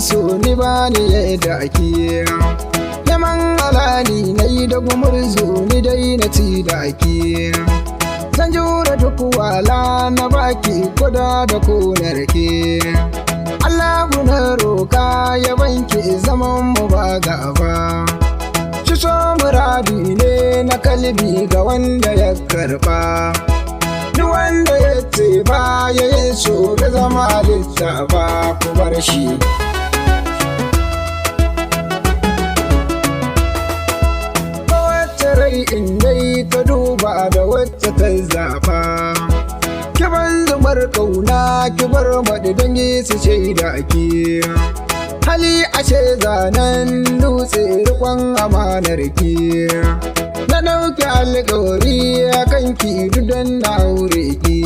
so ni ba ni yadda ake. Neman halali na yi da gumurzu ni dai na ci da ake. Zan jure duk wala na baki kuda da konar ke. Allah na roka ya banke zaman mu ba gaba. So muradi ne na kalbi ga wanda ya karba. Duk wanda ya ce ba ya yi so da zama halitta ba ku bar shi. Ba wacce rai in dai ta duba da wacce ta zafa. Kiban zubar kauna kibar maɗi dangi su shaida ke. Hali ashe zanen dutse rikon amanar ki. Na ɗauki alƙawari a kanki dudan na aure ki.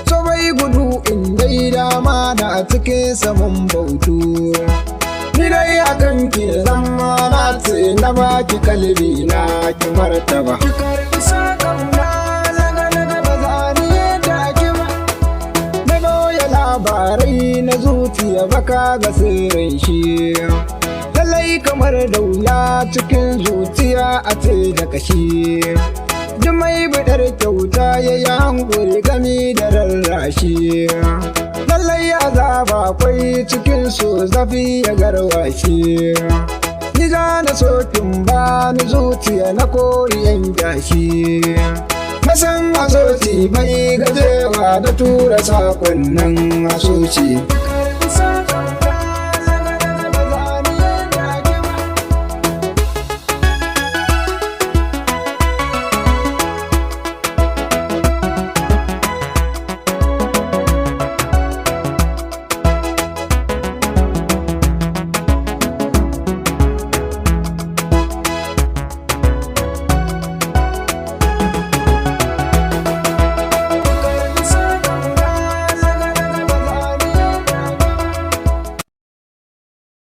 So bai gudu in dai dama na cikin saman bautu. Ni dai a kanki zama na ce na baki kalbi na ki martaba. Ki karɓi saƙauna laga-laga ba za ni yadda ki ba. Na goya labarai na zuciya baka ga sirrin shi. Lallai kamar da wuya cikin zuciya a ce da kashi. Duk mai bidar kyauta ya yi hankuri gami da rarrashi. Lallai azaba kwai cikin so zafi ya garwashi. Ni za na sokin ba ni zuciya na koriyan gashi. Na san asoci mai gajewa da tura sakon nan asoci.